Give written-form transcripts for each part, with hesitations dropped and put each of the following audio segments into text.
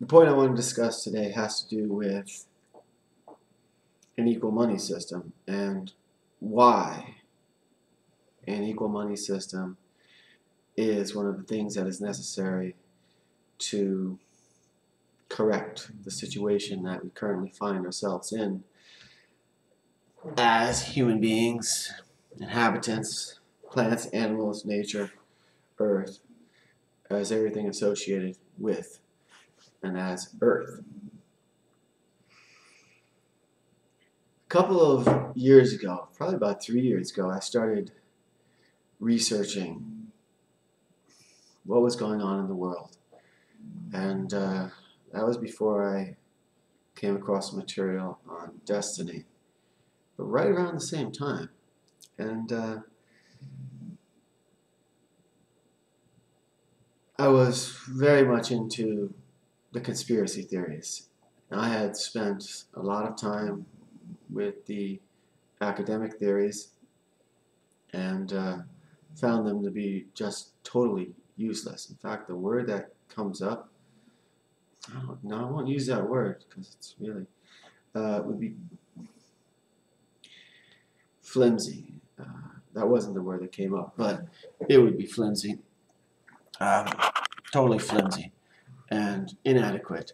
point I want to discuss today has to do with an equal money system and why an equal money system is one of the things that is necessary to correct the situation that we currently find ourselves in as human beings, inhabitants, plants, animals, nature, earth, as everything associated with and as earth. A couple of years ago, probably about 3 years ago, I started researching what was going on in the world. And that was before I came across material on destiny, but right around the same time. And I was very much into the conspiracy theories. I had spent a lot of time with the academic theories and found them to be just totally useless. In fact, the word that comes up, I won't use that word because it's really, would be flimsy. That wasn't the word that came up, but it would be flimsy. Totally flimsy and inadequate.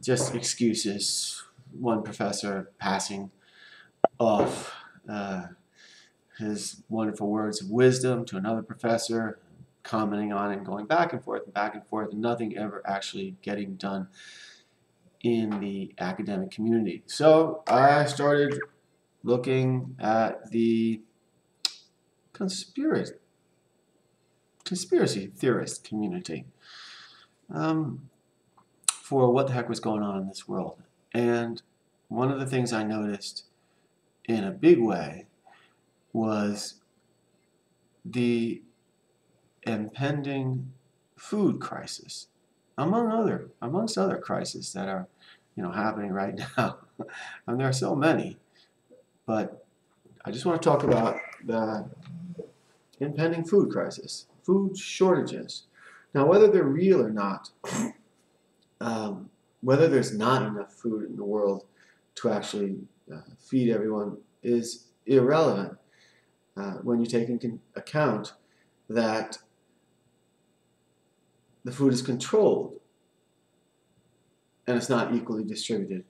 Just excuses. One professor passing off his wonderful words of wisdom to another professor, commenting on it and going back and forth, and nothing ever actually getting done in the academic community. So I started looking at the conspiracy theorist community for what the heck was going on in this world. And one of the things I noticed in a big way was the impending food crisis, amongst other crises that are, happening right now. And there are so many, but I just want to talk about the impending food crisis, food shortages. Now, whether they're real or not, whether there's not enough food in the world to actually feed everyone is irrelevant when you take into account that the food is controlled and it's not equally distributed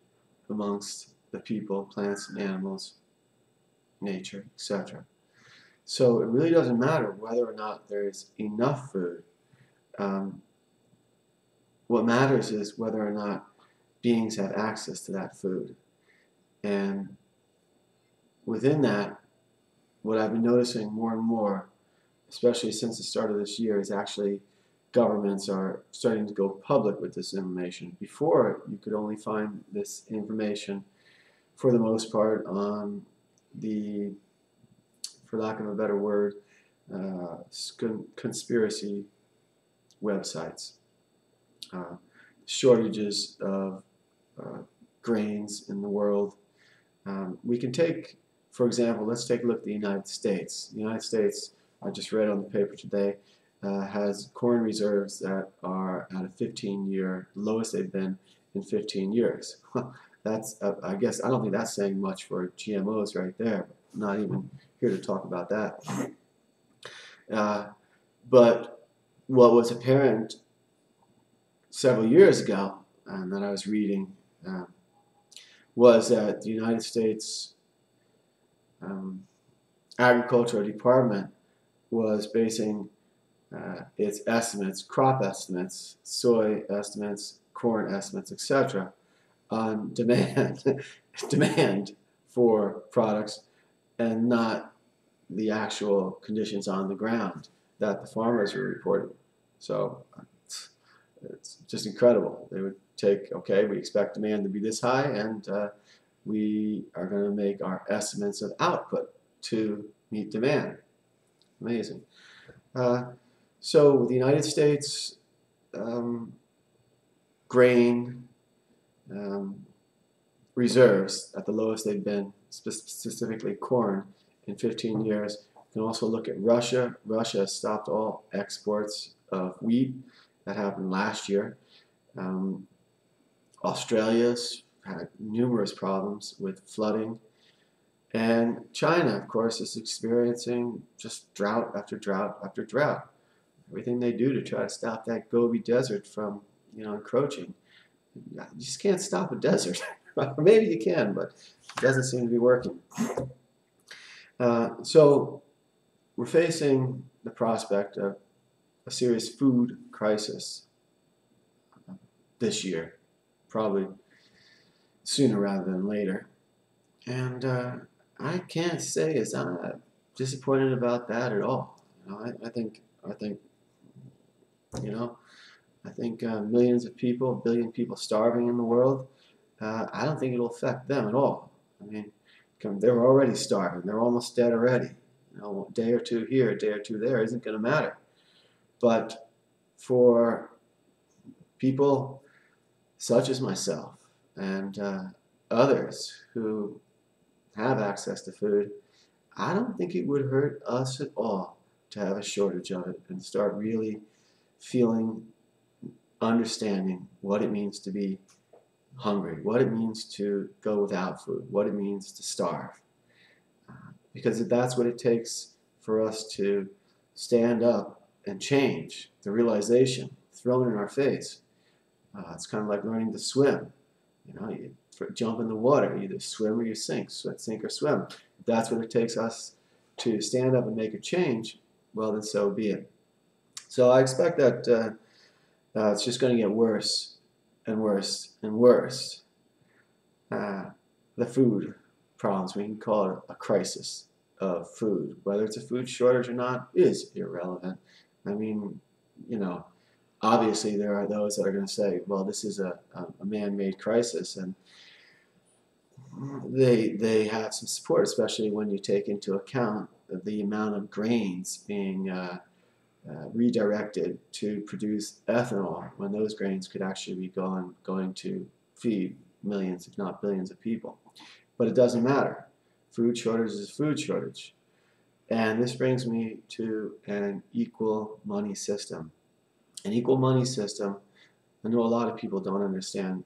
amongst the people, plants and animals, nature, etc. So it really doesn't matter whether or not there's enough food. What matters is whether or not beings have access to that food. And within that, what I've been noticing more and more, especially since the start of this year, is actually governments are starting to go public with this information. Before, you could only find this information, for the most part, on the, for lack of a better word, conspiracy websites. Shortages of grains in the world. We can take, for example, let's take a look at the United States. The United States, I just read on the paper today, has corn reserves that are at a 15-year lowest they've been in 15 years. That's, I guess, I don't think that's saying much for GMOs right there. I'm not even here to talk about that. But what was apparent several years ago, and that I was reading, was that the United States Agricultural Department was basing its estimates, crop estimates, soy estimates, corn estimates, etc., on demand for products, and not the actual conditions on the ground that the farmers were reporting. So it's just incredible. They would take, okay, we expect demand to be this high, and we are going to make our estimates of output to meet demand. Amazing. So with the United States grain reserves at the lowest they've been, specifically corn, in 15 years. You can also look at Russia. Russia has stopped all exports of wheat. That happened last year. Australia's had numerous problems with flooding. And China, of course, is experiencing just drought after drought after drought. Everything they do to try to stop that Gobi Desert from, encroaching. You just can't stop a desert. Maybe you can, but it doesn't seem to be working. So we're facing the prospect of a serious food crisis this year, probably sooner rather than later. And I can't say as I'm disappointed about that at all. I think, millions of people, a billion people starving in the world. I don't think it'll affect them at all. I mean, they're already starving. They're almost dead already. A day or two here, a day or two there isn't going to matter. But for people such as myself and others who have access to food, I don't think it would hurt us at all to have a shortage of it and start really feeling, understanding what it means to be hungry, what it means to go without food, what it means to starve. Because that's what it takes for us to stand up and change the realization thrown in our face. It's kind of like learning to swim. You jump in the water, either swim or you sink or swim. If that's what it takes us to stand up and make a change, well, then so be it. So I expect that it's just going to get worse and worse and worse. The food problems, we can call it a crisis of food. Whether it's a food shortage or not is irrelevant. I mean, obviously there are those that are going to say, well, this is a man-made crisis, and they have some support, especially when you take into account the amount of grains being redirected to produce ethanol, when those grains could actually be going to feed millions, if not billions of people. But it doesn't matter. Food shortage is food shortage. And this brings me to an equal money system. An equal money system, I know a lot of people don't understand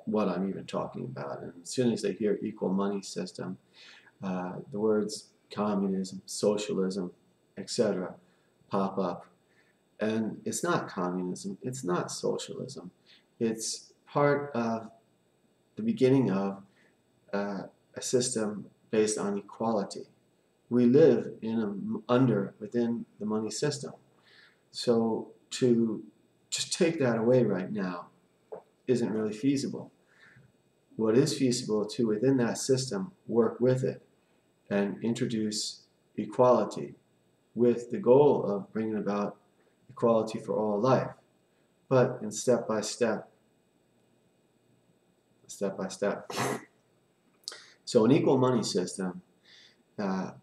what I'm even talking about. And as soon as they hear equal money system, the words communism, socialism, etc. pop up. And it's not communism, it's not socialism. It's part of the beginning of a system based on equality. We live within the money system. So to just take that away right now isn't really feasible. What is feasible to, within that system, work with it and introduce equality with the goal of bringing about equality for all life, but in step by step. So an equal money system, the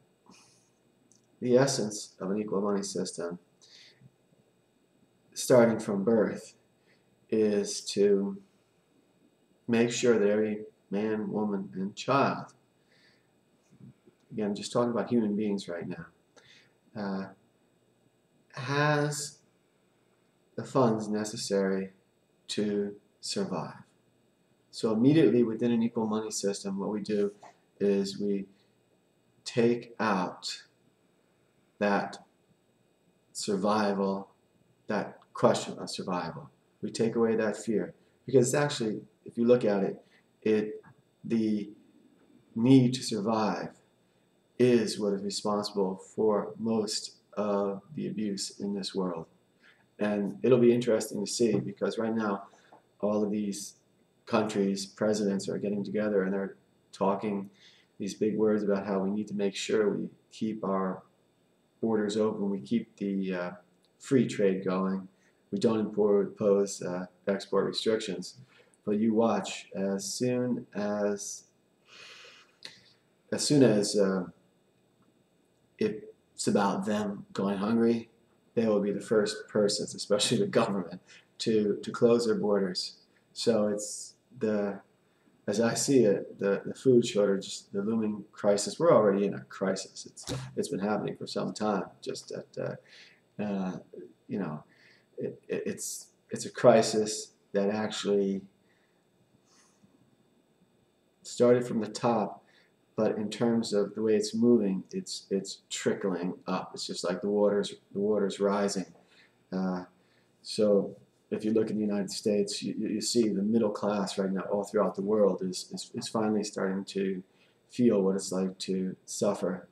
essence of an equal money system, starting from birth, is to make sure that every man, woman, and child, again, I'm just talking about human beings right now, has the funds necessary to survive. So immediately within an equal money system, what we do is we take out that survival, that question of survival. We take away that fear. Because it's actually, if you look at it, the need to survive is what is responsible for most of the abuse in this world. And it'll be interesting to see, because right now all of these countries, presidents are getting together and they're talking these big words about how we need to make sure we keep our borders open, we keep the free trade going, we don't impose export restrictions. But you watch, as soon as it's about them going hungry, they will be the first persons, especially the government, to close their borders. So it's as I see it, the food shortage, the looming crisis. We're already in a crisis. It's been happening for some time. Just that it's a crisis that actually started from the top, but in terms of the way it's moving, it's trickling up. It's just like the water's rising. Uh, so if you look in the United States, you see the middle class right now all throughout the world is finally starting to feel what it's like to suffer.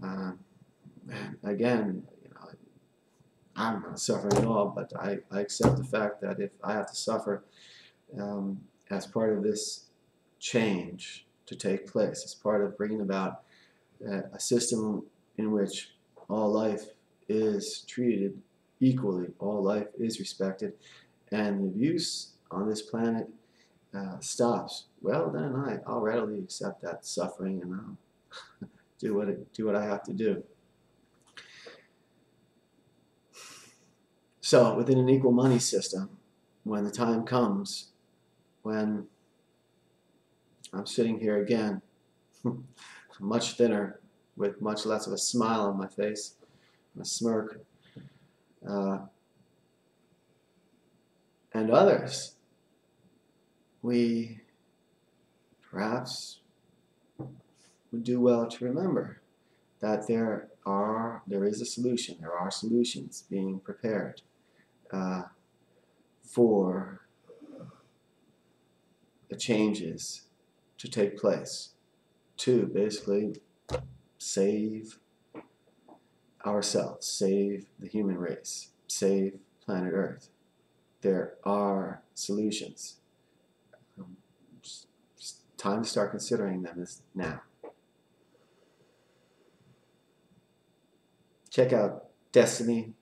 And again, you know, I'm not suffering at all, but I accept the fact that if I have to suffer as part of this change to take place, as part of bringing about a system in which all life is treated equally, all life is respected, and the abuse on this planet stops, well then I'll readily accept that suffering and I'll do what I have to do. So within an equal money system, when the time comes, when I'm sitting here again, much thinner, with much less of a smile on my face, and a smirk, and others, we perhaps would do well to remember that there is a solution. There are solutions being prepared for the changes to take place to basically save ourselves, save the human race, save planet Earth. There are solutions. Just time to start considering them is now. Check out destiny.co.za.